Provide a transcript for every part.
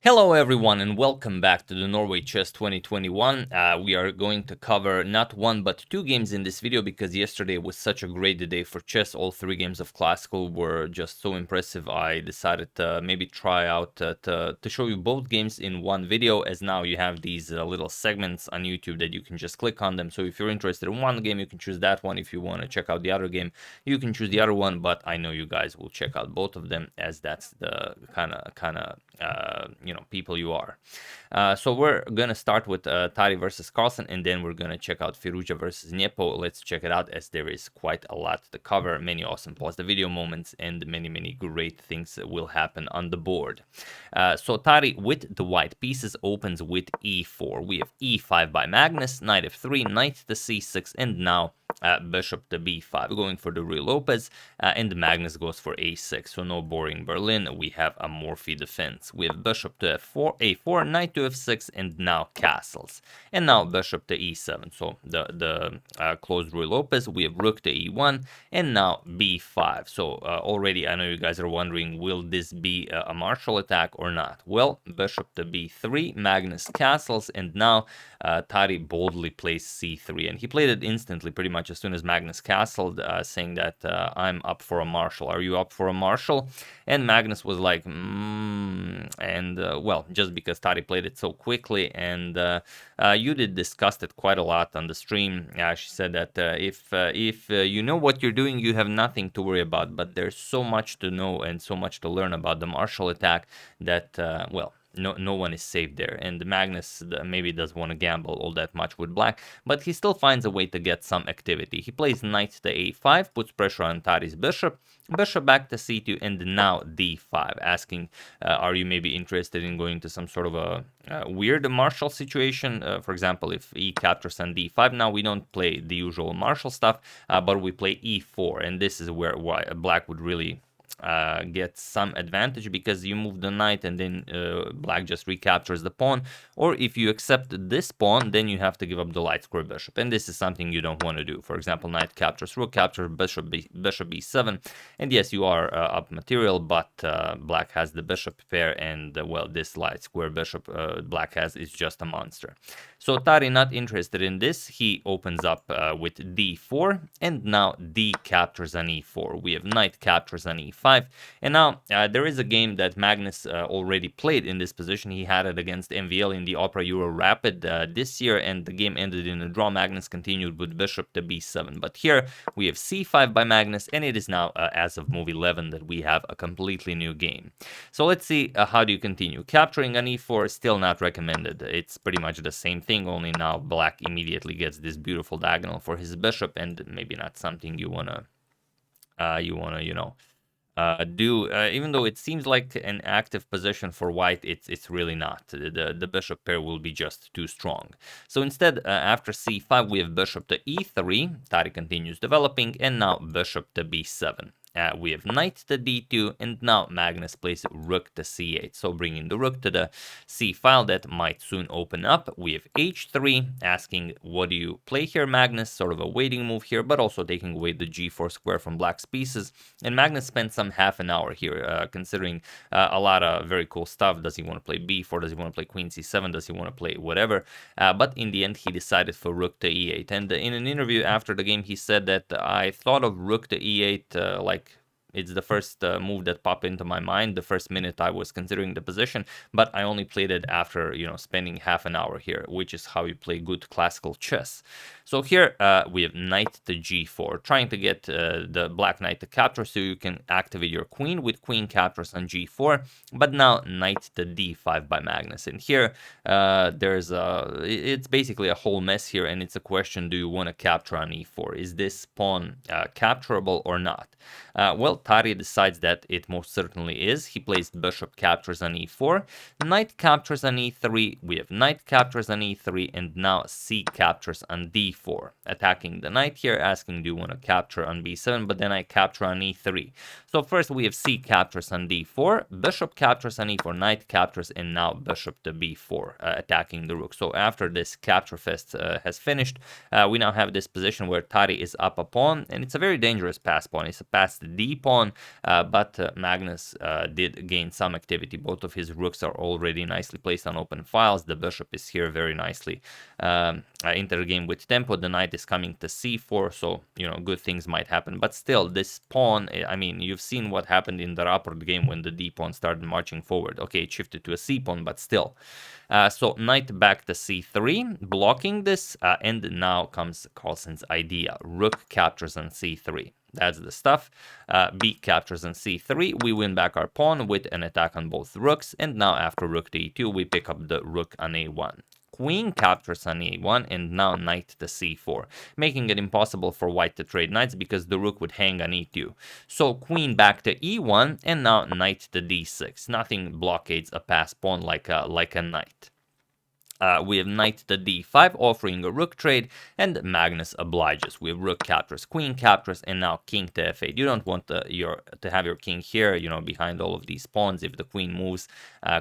Hello everyone and welcome back to the Norway Chess 2021. We are going to cover not one but two games in this video because yesterday was such a great day for chess. All three games of Classical were just so impressive. I decided to maybe try out to show you both games in one video, as now you have these little segments on YouTube that you can just click on them. So if you're interested in one game, you can choose that one. If you want to check out the other game, you can choose the other one, but I know you guys will check out both of them, as that's the kind of people you are. So we're gonna start with Tari versus Carlsen, and then we're gonna check out Firrouzja versus Nepo. Let's check it out, as there is quite a lot to cover, many awesome pause the video moments, and many great things will happen on the board. So Tari with the white pieces opens with e4. We have e5 by Magnus, knight f3, knight to c6, and now bishop to b5. We're going for the Ruy Lopez, and Magnus goes for a6. So no boring Berlin. We have a Morphy defense. We have bishop to f4, a4, knight to f6, and now castles. And now bishop to e7. So the closed Ruy Lopez. We have rook to e1, and now b5. So already I know you guys are wondering, will this be a martial attack or not? Well, bishop to b3, Magnus castles, and now Tari boldly plays c3, and he played it instantly, pretty much as soon as Magnus castled, saying that I'm up for a marshal. Are you up for a marshal? And Magnus was like, well, just because Tari played it so quickly, and you did discuss it quite a lot on the stream. She said that if you know what you're doing, you have nothing to worry about, but there's so much to know and so much to learn about the martial attack that, well, no one is safe there, and Magnus maybe doesn't want to gamble all that much with black, but he still finds a way to get some activity. He plays knight to a5, puts pressure on Tari's bishop back to c2, and now d5, asking, are you maybe interested in going to some sort of a weird martial situation? For example, if e captures on d5, now we don't play the usual martial stuff, but we play e4, and this is why black would really get some advantage, because you move the knight and then black just recaptures the pawn. Or if you accept this pawn, then you have to give up the light square bishop, and this is something you don't want to do. For example, knight captures, rook captures, bishop b7, and yes, you are up material, but black has the bishop pair, and well, this light square bishop black has is just a monster. So Tari not interested in this. He opens up with d4, and now d captures on e4. We have knight captures on e5, and now there is a game that Magnus already played in this position. He had it against MVL in the Opera Euro Rapid this year, and the game ended in a draw. Magnus continued with bishop to b7, but here we have c5 by Magnus, and it is now, as of move 11, that we have a completely new game. So let's see, how do you continue? Capturing on e4 is still not recommended. It's pretty much the same thing, only now black immediately gets this beautiful diagonal for his bishop, and maybe not something you wanna do, even though it seems like an active position for white. It's really not. The bishop pair will be just too strong. So instead, after c5, we have bishop to e3. Tari continues developing, and now bishop to b7. We have knight to d2, and now Magnus plays rook to c8, so bringing the rook to the c file that might soon open up. We have h3, asking, what do you play here, Magnus? Sort of a waiting move here, but also taking away the g4 square from black's pieces. And Magnus spent some half an hour here, considering a lot of very cool stuff. Does he want to play b4? Does he want to play queen c7? Does he want to play whatever? But in the end, he decided for rook to e8. And in an interview after the game, he said that I thought of rook to e8 like it's the first move that popped into my mind the first minute I was considering the position, but I only played it after, spending half an hour here, which is how you play good classical chess. So here we have knight to g4, trying to get the black knight to capture so you can activate your queen with queen captures on g4, but now knight to d5 by Magnus. And here it's basically a whole mess here, and it's a question, do you want to capture on e4? Is this pawn capturable or not? Well, Tari decides that it most certainly is. He plays bishop captures on e4, knight captures on e3, we have knight captures on e3, and now c captures on d4, attacking the knight here, asking, do you want to capture on b7? But then I capture on e3. So first we have c captures on d4, bishop captures on e4, knight captures, and now bishop to b4, attacking the rook. So after this capture fest has finished, we now have this position where Tari is up a pawn, and it's a very dangerous pass pawn. It's a pass d pawn, pawn, but Magnus did gain some activity. Both of his rooks are already nicely placed on open files. The bishop is here very nicely into the game with tempo. The knight is coming to c4, so, you know, good things might happen. But still, this pawn, I mean, you've seen what happened in the rapport game when the d pawn started marching forward. Okay, it shifted to a c pawn, but still. So knight back to c3, blocking this, and now comes Carlsen's idea. Rook captures on c3. That's the stuff. B captures on c3. We win back our pawn with an attack on both rooks, and now after rook to e2, we pick up the rook on a1. Queen captures on e1, and now knight to c4, making it impossible for white to trade knights because the rook would hang on e2. So queen back to e1, and now knight to d6. Nothing blockades a pass pawn like a knight. We have knight to d5, offering a rook trade, and Magnus obliges. We have rook captures, queen captures, and now king to f8. You don't want to have your king here, you know, behind all of these pawns. If the queen moves,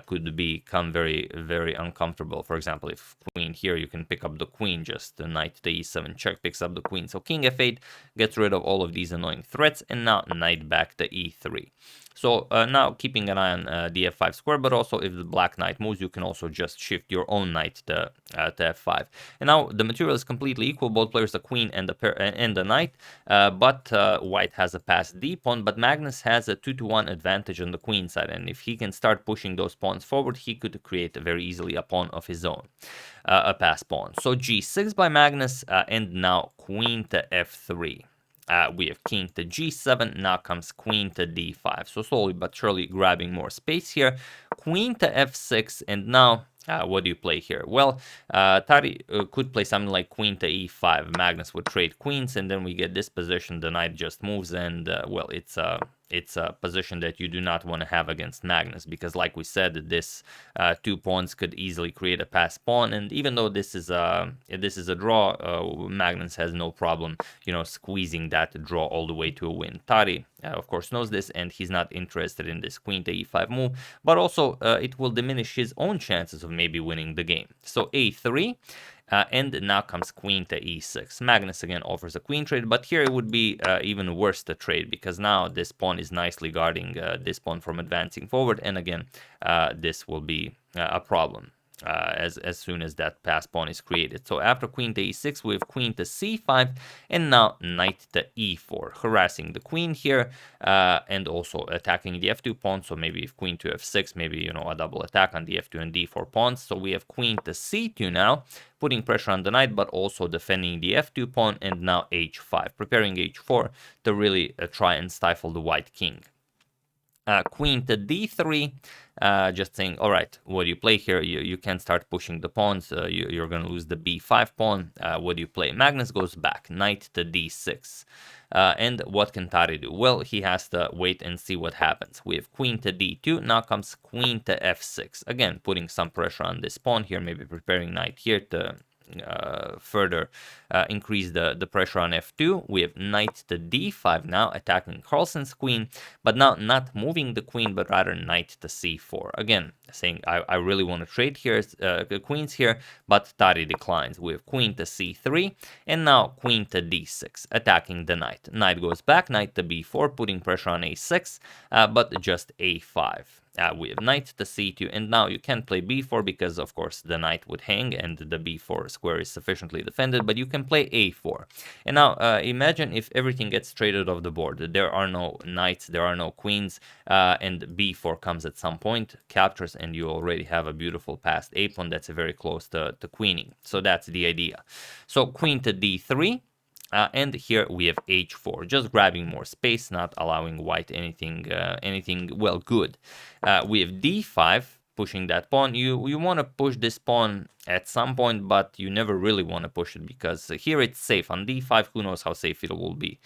could become very, very uncomfortable. For example, if queen here, you can pick up the queen, just the knight to e7 check picks up the queen. So king f8 gets rid of all of these annoying threats, and now knight back to e3. So now keeping an eye on the f5 square, but also if the black knight moves, you can also just shift your own knight to f5. And now the material is completely equal. Both players, the queen and the knight, but white has a passed d pawn, but Magnus has a 2-to-1 advantage on the queen side, and if he can start pushing those pawns forward, he could create very easily a pawn of his own, a pass pawn. So g6 by Magnus, and now queen to f3. We have king to g7, now comes queen to d5. So slowly but surely grabbing more space here. Queen to f6, and now what do you play here? Well, Tari could play something like queen to e5. Magnus would trade queens, and then we get this position. The knight just moves, and well, it's a position that you do not want to have against Magnus, because like we said, this 2 pawns could easily create a pass pawn, and even though this is a draw, Magnus has no problem, you know, squeezing that draw all the way to a win. Tari, of course, knows this, and he's not interested in this queen to e5 move, but also it will diminish his own chances of maybe winning the game. So a3. And now comes queen to e6. Magnus again offers a queen trade, but here it would be even worse to trade, because now this pawn is nicely guarding this pawn from advancing forward, and again, this will be a problem as soon as that pass pawn is created. So after queen to e6, we have queen to c5, and now knight to e4, harassing the queen here, and also attacking the f2 pawn. So maybe if queen to f6, maybe, you know, a double attack on the f2 and d4 pawns. So we have queen to c2 now, putting pressure on the knight, but also defending the f2 pawn, and now h5, preparing h4 to really try and stifle the white king. Queen to d3, just saying, all right, what do you play here? You can't start pushing the pawns. You're going to lose the b5 pawn. What do you play? Magnus goes back, knight to d6. And what can Tari do? Well, he has to wait and see what happens. We have queen to d2. Now comes queen to f6. Again, putting some pressure on this pawn here, maybe preparing knight here to further increase the pressure on f2. We have knight to d5 now, attacking Carlsen's queen, but now not moving the queen, but rather knight to c4. Again, saying I really want to trade here, queens here, but Tari declines. We have queen to c3, and now queen to d6, attacking the knight. Knight goes back, knight to b4, putting pressure on a6, but just a5. We have knight to c2, and now you can't play b4 because, of course, the knight would hang and the b4 square is sufficiently defended, but you can play a4. And now imagine if everything gets traded off the board. There are no knights, there are no queens, and b4 comes at some point, captures, and you already have a beautiful passed a pawn that's very close to queening. So that's the idea. So queen to d3. And here we have h4, just grabbing more space, not allowing white anything well good. We have d5, pushing that pawn. You want to push this pawn at some point, but you never really want to push it, because here it's safe. On d5, who knows how safe it will be.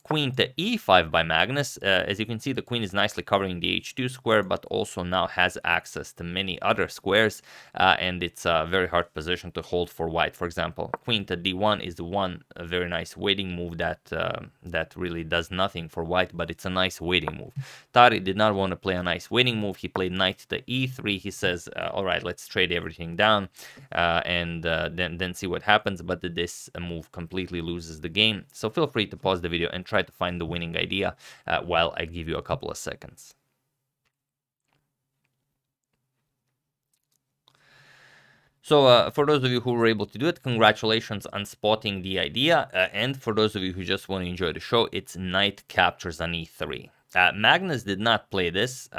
Queen to e5 by Magnus. As you can see, the queen is nicely covering the h2 square, but also now has access to many other squares, and it's a very hard position to hold for white. For example, queen to d1 is a very nice waiting move that really does nothing for white, but it's a nice waiting move. Tari did not want to play a nice waiting move. He played knight to e3. He says, all right, let's trade everything down, and then see what happens, but this move completely loses the game. So feel free to pause the video and try try to find the winning idea while I give you a couple of seconds. So for those of you who were able to do it, congratulations on spotting the idea. And for those of you who just want to enjoy the show, it's knight captures on e3. Magnus did not play this,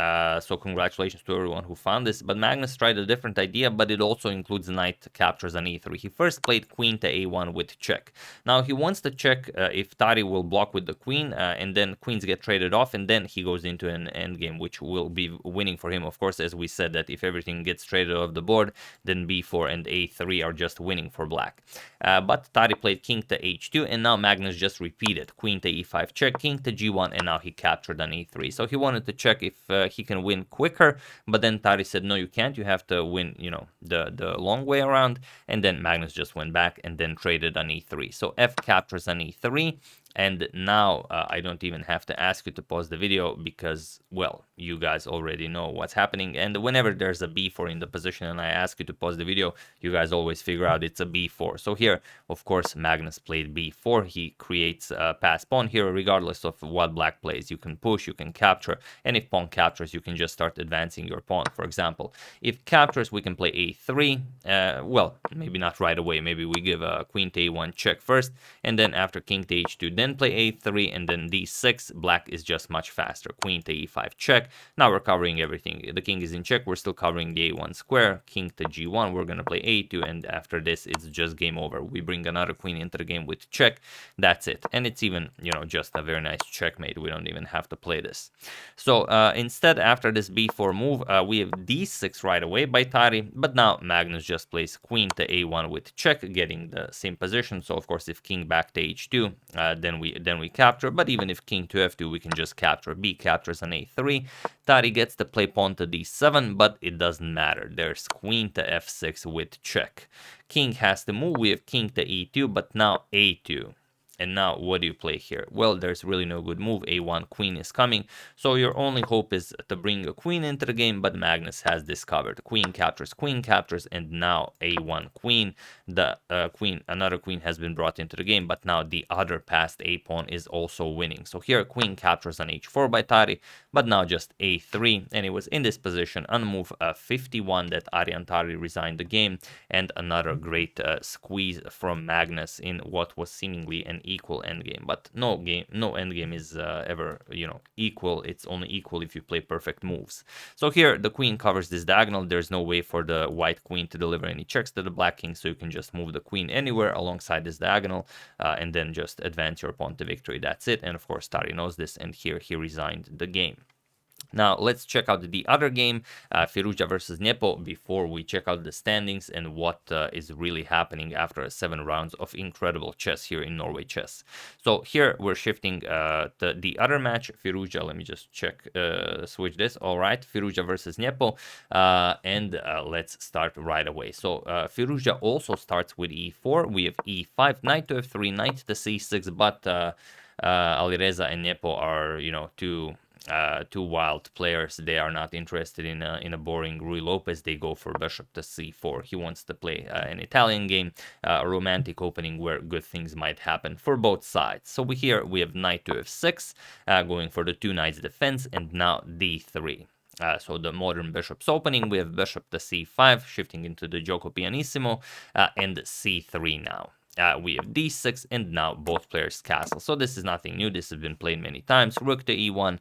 so congratulations to everyone who found this, but Magnus tried a different idea, but it also includes knight captures on e3. He first played queen to a1 with check. Now he wants to check if Tari will block with the queen, and then queens get traded off, and then he goes into an endgame, which will be winning for him. Of course, as we said, that if everything gets traded off the board, then b4 and a3 are just winning for black. But Tari played king to h2, and now Magnus just repeated queen to e5 check, king to g1, and now he captured on e3. So he wanted to check if he can win quicker, but then Tari said, no, you can't. You have to win, you know, the long way around. And then Magnus just went back and then traded on e3. So f captures on e3. And now I don't even have to ask you to pause the video because, well, you guys already know what's happening. And whenever there's a b4 in the position and I ask you to pause the video, you guys always figure out it's a b4. So here, of course, Magnus played b4. He creates a pass pawn here, regardless of what black plays. You can push, you can capture, and if pawn captures, you can just start advancing your pawn. For example, if captures, we can play a3. Well, maybe not right away. Maybe we give a queen to a1 check first, and then after king to h2, then play a3 and then d6. Black is just much faster. Queen to e5 check. Now we're covering everything. The king is in check. We're still covering the a1 square. King to g1. We're going to play a2, and after this, it's just game over. We bring another queen into the game with check. That's it. And it's even, you know, just a very nice checkmate. We don't even have to play this. So instead, after this b4 move, we have d6 right away by Tari, but now Magnus just plays queen to a1 with check, getting the same position. So of course, if king back to h2, then we capture. But even if king to f2, we can just capture. B captures on a3. Tari gets to play pawn to d7, but it doesn't matter. There's queen to f6 with check. King has to move. We have king to e2, but now a2. And now, what do you play here? Well, there's really no good move. A1 queen is coming. So your only hope is to bring a queen into the game, but Magnus has this covered. Queen captures, and now A1 queen. The another queen has been brought into the game, but now the other passed A pawn is also winning. So here, queen captures on h4 by Tari, but now just A3. And it was in this position on move 51 that Aryan Tari resigned the game. And another great squeeze from Magnus in what was seemingly an equal endgame, but no endgame is ever, you know, equal. It's only equal if you play perfect moves. So here the queen covers this diagonal. There's no way for the white queen to deliver any checks to the black king, so you can just move the queen anywhere alongside this diagonal and then just advance your pawn to victory. That's it. And of course Tari knows this, and here he resigned the game. Now, let's check out the other game, Firrouzja versus Nepo, before we check out the standings and what is really happening after 7 rounds of incredible chess here in Norway Chess. So here we're shifting to the other match, Firrouzja. Let me just check, switch this. All right, Firrouzja versus Nepo, and let's start right away. So Firrouzja also starts with e4. We have e5, knight to f3, knight to c6, but Alireza and Nepo are, you know, two wild players. They are not interested in a boring Ruy Lopez. They go for bishop to c4. He wants to play an Italian game, a romantic opening where good things might happen for both sides. So here we have knight to f6, going for the 2 knights defense, and now d3. So the modern bishop's opening, we have bishop to c5, shifting into the gioco pianissimo, and c3 now. We have d6, and now both players castle. So this is nothing new. This has been played many times. Rook to e1,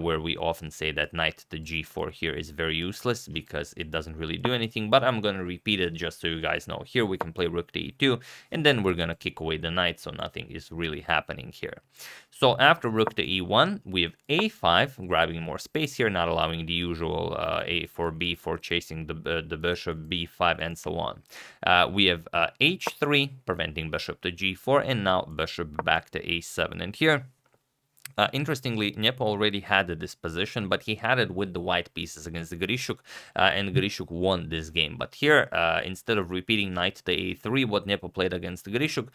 where we often say that knight to g4 here is very useless because it doesn't really do anything. But I'm going to repeat it just so you guys know. Here we can play rook to e2, and then we're going to kick away the knight, so nothing is really happening here. So after rook to e1, we have a5, grabbing more space here, not allowing the usual a4, b4, chasing the bishop, b5, and so on. We have h3, preventing bishop to g4, and now bishop back to a7. And here, interestingly, Nepo already had this position, but he had it with the white pieces against the Grishuk, and Grishuk won this game. But here, instead of repeating knight to a3, what Nepo played against the Grishuk,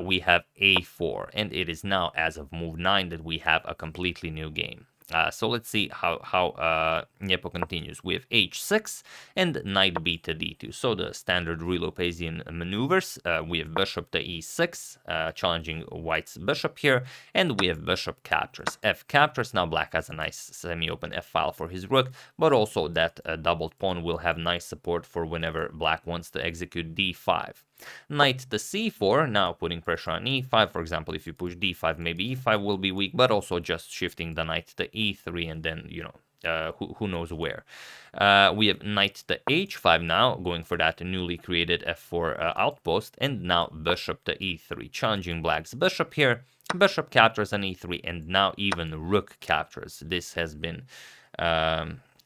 we have a4, and it is now, as of move 9, that we have a completely new game. So let's see how Nepo continues. We have h6 and knight b to d2. So the standard Ruy Lopezian maneuvers. We have bishop to e6, challenging white's bishop here, and we have bishop captures. F captures. Now black has a nice semi-open f file for his rook, but also that doubled pawn will have nice support for whenever black wants to execute d5. Knight to c4, now putting pressure on e5. For example, if you push d5, maybe e5 will be weak, but also just shifting the knight to e3 and then, you know, who knows where. We have knight to h5 now, going for that newly created f4 outpost, and now bishop to e3, challenging black's bishop here. Bishop captures on e3, and now even rook captures. This has been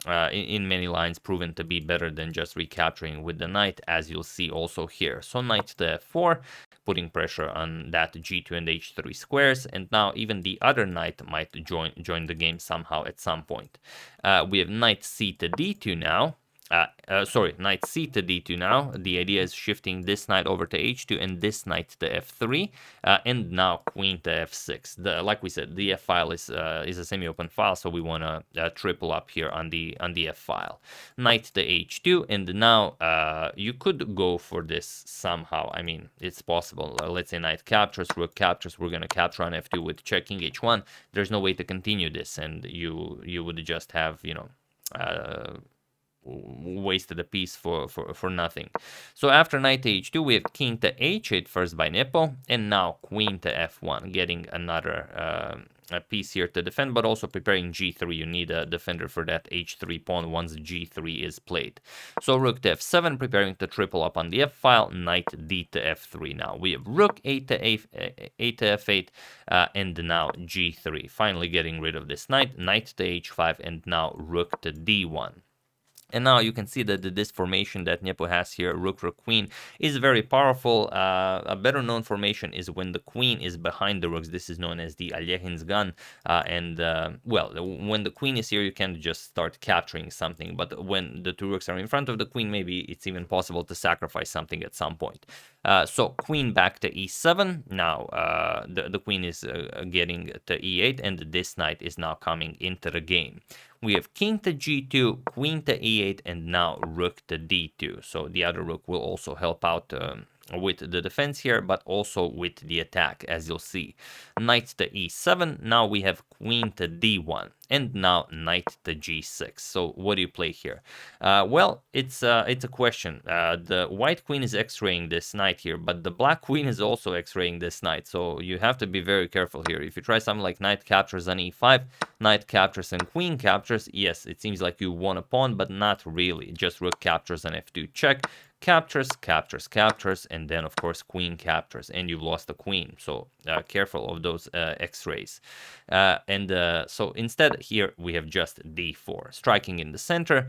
in many lines proven to be better than just recapturing with the knight, as you'll see also here. So knight to f4, putting pressure on that g2 and h3 squares, and now even the other knight might join the game somehow at some point. We have knight c to d2 now. Knight c to d2 now. The idea is shifting this knight over to h2 and this knight to f3, and now queen to f6. Like we said, the f file is a semi-open file, so we want to triple up here on the f file. Knight to h2, and now you could go for this somehow. I mean, it's possible. Let's say knight captures, rook captures. We're gonna capture on f2 with checking h1. There's no way to continue this, and you would just have, you know, wasted a piece for nothing. So after knight to h2, we have king to h8 first by Nepo, and now queen to f1, getting another a piece here to defend, but also preparing g3. You need a defender for that h3 pawn once g3 is played. So rook to f7, preparing to triple up on the f file. Knight d to f3 now. We have rook a to f8, and now g3. Finally getting rid of this knight. Knight to h5, and now rook to d1. And now you can see that this formation that Nepo has here, rook, queen, is very powerful. A better known formation is when the queen is behind the rooks. This is known as the Alekhin's gun. Well, when the queen is here, you can just start capturing something. But when the two rooks are in front of the queen, maybe it's even possible to sacrifice something at some point. So queen back to e7. Now the queen is getting to e8, and this knight is now coming into the game. We have king to g2, queen to e8, and now rook to d2. So the other rook will also help out with the defense here, but also with the attack, as you'll see. Knight to e7. Now we have queen to d1, and now knight to g6. So what do you play here? Well, it's a question. The white queen is x-raying this knight here, but the black queen is also x-raying this knight. So you have to be very careful here. If you try something like knight captures on e5, knight captures and queen captures, yes, it seems like you won a pawn, but not really. Just rook captures on f2 check. Captures, captures, captures, and then of course queen captures, and you've lost the queen. So careful of those x-rays. So instead here we have just d4, striking in the center.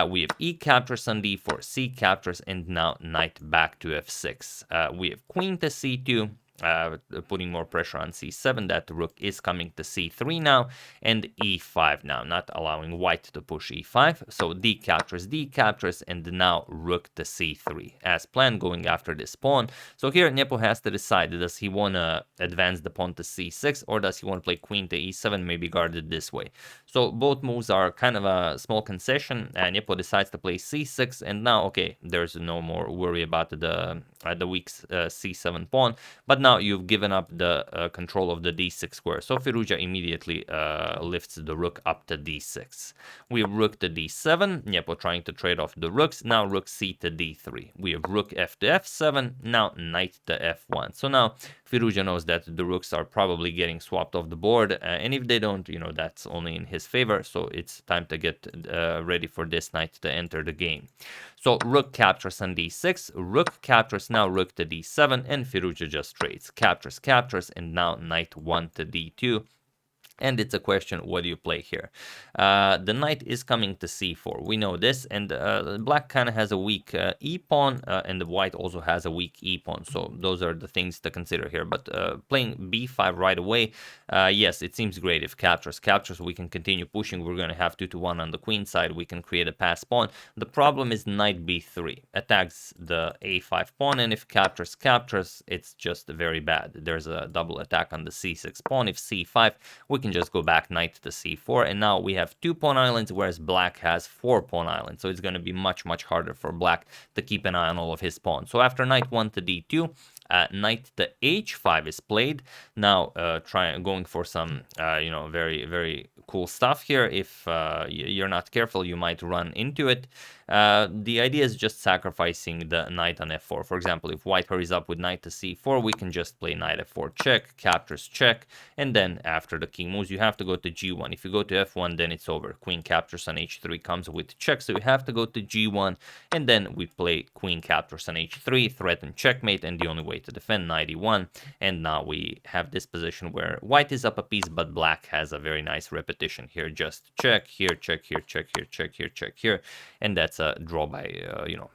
We have e captures on d4, c captures, and now knight back to f6. We have queen to c2. Putting more pressure on c7. That rook is coming to c3 now, and e5 now, not allowing white to push e5. So d captures, and now rook to c3 as planned, going after this pawn. So here Nepo has to decide, does he want to advance the pawn to c6, or does he want to play queen to e7, maybe guarded this way. So both moves are kind of a small concession, and Nepo decides to play c6, and now okay, there's no more worry about the weak c7 pawn, but now you've given up the control of the d6 square. So Firrouzja immediately lifts the rook up to d6. We have rook to d7, Nepo trying to trade off the rooks. Now rook c to d3. We have rook f to f7, now knight to f1. So now Firrouzja knows that the rooks are probably getting swapped off the board, and if they don't, you know, that's only in his favor. So it's time to get ready for this knight to enter the game. So rook captures on d6, rook captures, now rook to d7, and Firrouzja just trades. Captures, and now knight 1 to d2. And it's a question, what do you play here? The knight is coming to c4. We know this, and black kind of has a weak e-pawn, and the white also has a weak e-pawn. So those are the things to consider here. But playing b5 right away, yes, it seems great. If captures, we can continue pushing. We're going to have 2-1 on the queen side. We can create a pass pawn. The problem is knight b3 attacks the a5 pawn, and if captures, it's just very bad. There's a double attack on the c6 pawn. If c5, we can just go back knight to c4, and now we have 2 pawn islands, whereas black has 4 pawn islands. So it's going to be much harder for black to keep an eye on all of his pawns. So after knight 1 to d2, knight to h5 is played. Now going for some very cool stuff here. If you're not careful, you might run into it. The idea is just sacrificing the knight on f4. For example, if white hurries up with knight to c4, we can just play knight f4 check, captures check, and then after the king moves, you have to go to g1. If you go to f1, then it's over. Queen captures on h3 comes with check, so you have to go to g1, and then we play queen captures on h3, threaten checkmate, and the only way to defend knight e1. And now we have this position where white is up a piece, but black has a very nice repetition here. Just check here, check here, check here, check here, check here, and that's a draw by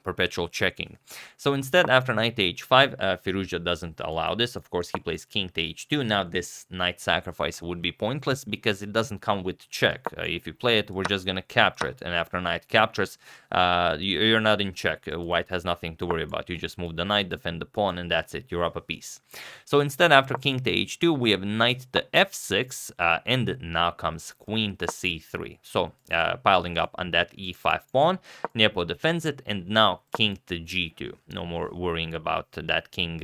perpetual checking. So instead, after knight to h5, Firrouzja doesn't allow this. Of course, he plays king to h2. Now this knight sacrifice would be pointless because it doesn't come with check. If you play it, we're just gonna capture it, and after knight captures, you're not in check. White has nothing to worry about. You just move the knight, defend the pawn, and that's it. You're up a piece. So instead, after king to h2, we have knight to f6, and now comes queen to c3. So piling up on that e5 pawn. Nepo defends it, and now king to g2. No more worrying about that king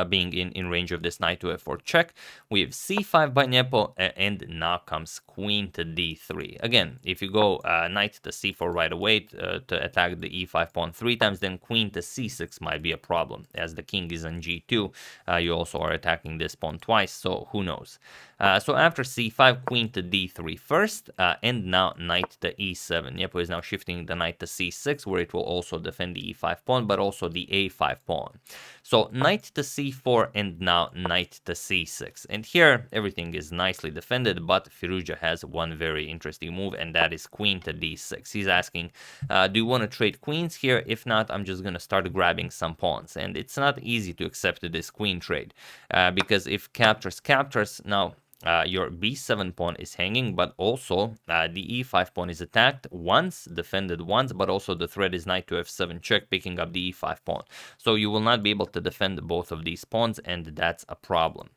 being in range of this knight to f4 check. We have c5 by Nepo, and now comes queen to d3. Again, if you go knight to c4 right away to attack the e5 pawn 3 times, then queen to c6 might be a problem. As the king is on g2, you also are attacking this pawn twice, so who knows. So after c5, queen to d3 first, and now knight to e7. Nepo is now shifting the knight to c6, where it will also defend the e5 pawn, but also the a5 pawn. So knight to c4, and now knight to c6. And here, everything is nicely defended, but Firrouzja has one very interesting move, and that is queen to d6. He's asking, do you want to trade queens here? If not, I'm just going to start grabbing some pawns. And it's not easy to accept this queen trade, because if captures, now your b7 pawn is hanging, but also the e5 pawn is attacked once, defended once, but also the threat is knight to f7 check, picking up the e5 pawn. So you will not be able to defend both of these pawns, and that's a problem.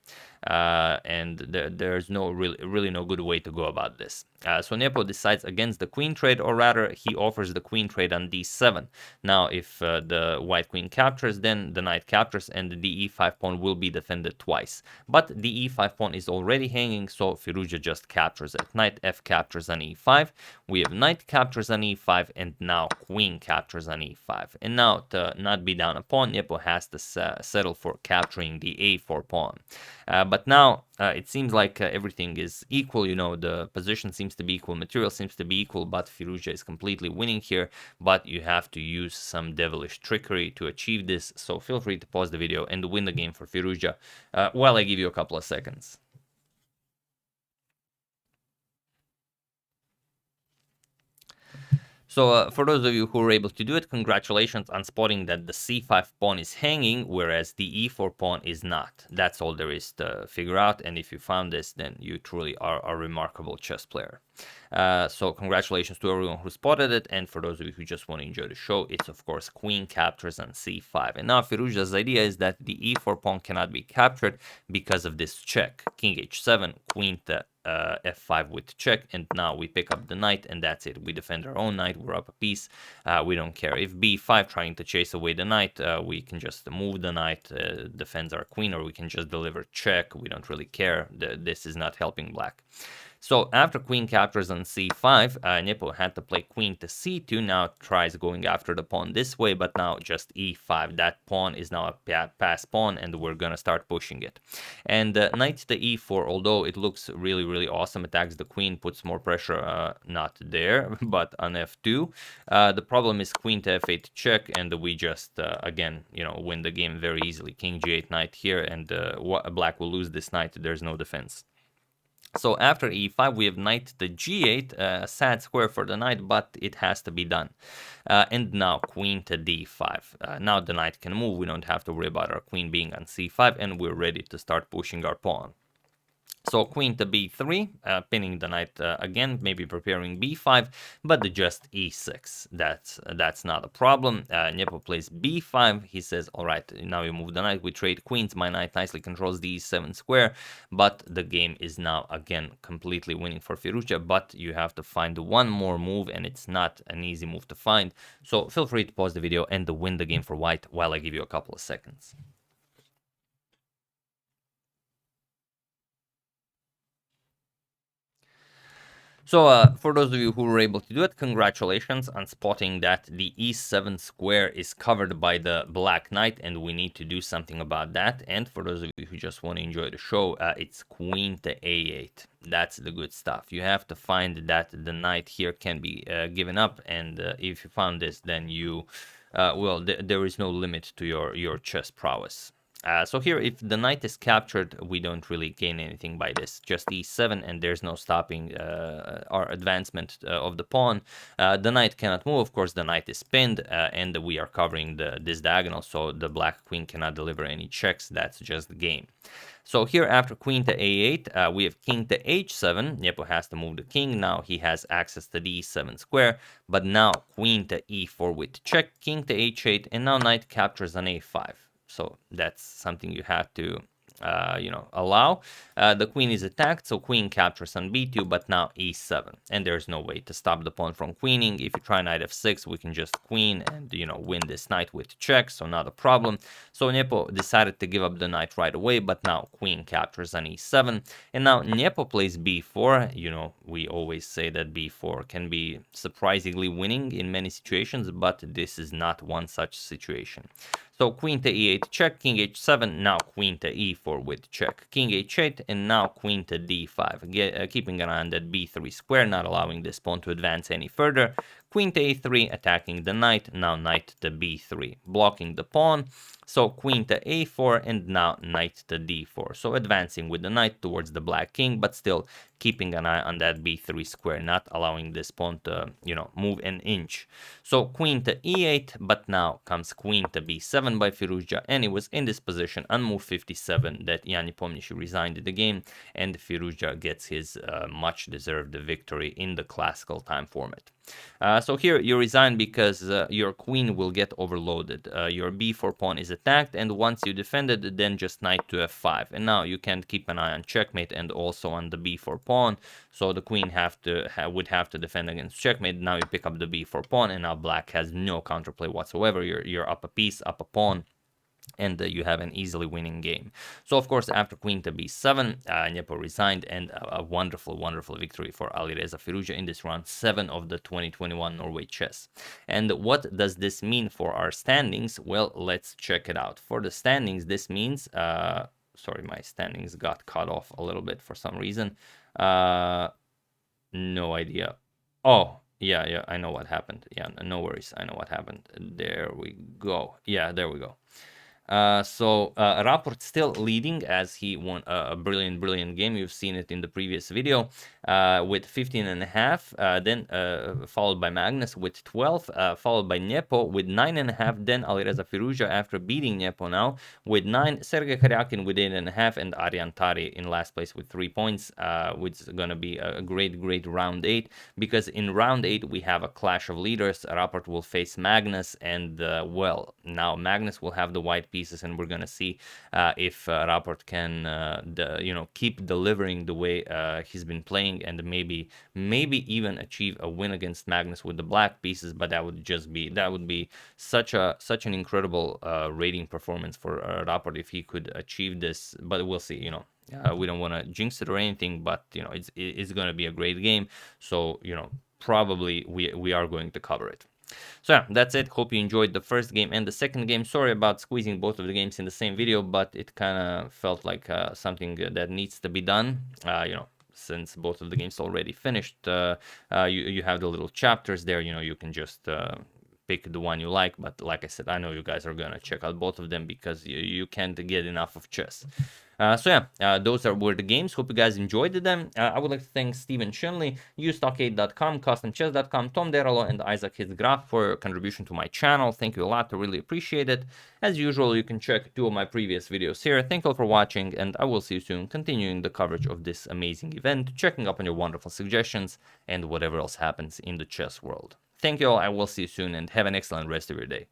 And there's no really no good way to go about this. So Nepo decides against the queen trade, or rather he offers the queen trade on d7. Now if the white queen captures, then the knight captures, and the e5 pawn will be defended twice. But the e5 pawn is already hanging, so Firrouzja just captures it. Knight f captures on e5, we have knight captures on e5, and now queen captures on e5. And now to not be down a pawn, Nepo has to settle for capturing the a4 pawn. But now it seems like everything is equal, the position seems to be equal, material seems to be equal, but Firrouzja is completely winning here. But you have to use some devilish trickery to achieve this, so feel free to pause the video and win the game for Firrouzja while I give you a couple of seconds. So for those of you who were able to do it, congratulations on spotting that the c5 pawn is hanging, whereas the e4 pawn is not. That's all there is to figure out, and if you found this, then you truly are a remarkable chess player. So congratulations to everyone who spotted it, and for those of you who just want to enjoy the show, it's of course queen captures on c5. And now Firrouzja's idea is that the e4 pawn cannot be captured because of this check. King h7, queen to f5 with check, and now we pick up the knight, and that's it. We defend our own knight, we're up a piece, we don't care. If b5 trying to chase away the knight, we can just move the knight, defends our queen, or we can just deliver check. We don't really care. This is not helping black. So after queen captures on c5, Nepo had to play queen to c2. Now tries going after the pawn this way, but now just e5. That pawn is now a pass pawn, and we're gonna start pushing it. And knight to e4, although it looks really awesome, attacks the queen, puts more pressure, not there, but on f2. The problem is queen to f8 check, and we just, again, win the game very easily. King g8 knight here, and black will lose this knight. There's no defense. So after e5, we have knight to g8, a sad square for the knight, but it has to be done. And now queen to d5. Now the knight can move. We don't have to worry about our queen being on c5, and we're ready to start pushing our pawn. So queen to b3, pinning the knight again, maybe preparing b5, but just e6. That's not a problem. Nepo plays b5. He says, all right, now you move the knight. We trade queens. My knight nicely controls the e7 square, but the game is now again completely winning for Firrouzja. But you have to find one more move, and it's not an easy move to find. So feel free to pause the video and to win the game for white while I give you a couple of seconds. So for those of you who were able to do it, congratulations on spotting that the e7 square is covered by the black knight, and we need to do something about that. And for those of you who just want to enjoy the show, it's queen to a8. That's the good stuff. You have to find that the knight here can be given up, and if you found this, then you, well, there is no limit to your chess prowess. So here, if the knight is captured, we don't really gain anything by this. Just e7, and there's no stopping our advancement of the pawn. The knight cannot move. Of course, the knight is pinned, and we are covering this diagonal, so the black queen cannot deliver any checks. That's just the game. So here, after queen to a8, we have king to h7. Nepo has to move the king. Now he has access to the e7 square, but now queen to e4 with check, king to h8, and now knight captures on a5. So that's something you have to, allow. The queen is attacked, so queen captures on b2, but now e7. And there's no way to stop the pawn from queening. If you try knight f6, we can just queen and, win this knight with check, so not a problem. So Nepo decided to give up the knight right away, but now queen captures on e7. And now Nepo plays b4. We always say that b4 can be surprisingly winning in many situations, but this is not one such situation. So queen to e8 check, king h7, now queen to e4 with check, king h8, and now queen to d5, keeping an eye on that b3 square, not allowing this pawn to advance any further. Queen to a3, attacking the knight, now knight to b3, blocking the pawn. So queen to a4, and now knight to d4. So advancing with the knight towards the black king, but still keeping an eye on that b3 square, not allowing this pawn to, move an inch. So queen to e8, but now comes queen to b7 by Firrouzja, and it was in this position on move 57 that Jan Nepomniachtchi resigned the game, and Firrouzja gets his much-deserved victory in the classical time format. So here you resign because your queen will get overloaded. Your b4 pawn is attacked, and once you defend it, then just knight to f5. And now you can keep an eye on checkmate and also on the b4 pawn. So the queen would have to defend against checkmate. Now you pick up the b4 pawn, and now black has no counterplay whatsoever. You're up a piece, up a pawn, and you have an easily winning game. So, of course, after queen to b7, Nepo resigned, and a wonderful, wonderful victory for Alireza Firrouzja in this round 7 of the 2021 Norway Chess. And what does this mean for our standings? Well, let's check it out. For the standings, this means... sorry, my standings got cut off a little bit for some reason. No idea. Oh, yeah, I know what happened. Yeah, no worries. I know what happened. There we go. Yeah, there we go. So Rapport still leading as he won a brilliant game. You've seen it in the previous video with 15.5, then followed by Magnus with 12, followed by Nepo with 9.5, then Alireza Firrouzja after beating Nepo now with 9, Sergei Karyakin with 8.5, and Aryan Tari in last place with 3 points, which is going to be a great round 8, because in round 8 we have a clash of leaders. Rapport will face Magnus, and well, now Magnus will have the white pieces, and we're going to see if Rapport can keep delivering the way he's been playing, and maybe even achieve a win against Magnus with the black pieces. But that would be such an incredible rating performance for Rapport if he could achieve this. But we'll see. We don't want to jinx it or anything, but it's going to be a great game. So probably we are going to cover it. So yeah, that's it. Hope you enjoyed the first game and the second game. Sorry about squeezing both of the games in the same video, but it kind of felt like something that needs to be done. Since both of the games already finished, you have the little chapters there. You can just pick the one you like. But like I said, I know you guys are gonna check out both of them because you can't get enough of chess. Those were the games. Hope you guys enjoyed them. I would like to thank Steven Shinley, ustock8.com, customchess.com, Tom Deralo, and Isaac Hitzgraf for contribution to my channel. Thank you a lot. I really appreciate it. As usual, you can check 2 of my previous videos here. Thank you all for watching, and I will see you soon, continuing the coverage of this amazing event, checking up on your wonderful suggestions, and whatever else happens in the chess world. Thank you all. I will see you soon, and have an excellent rest of your day.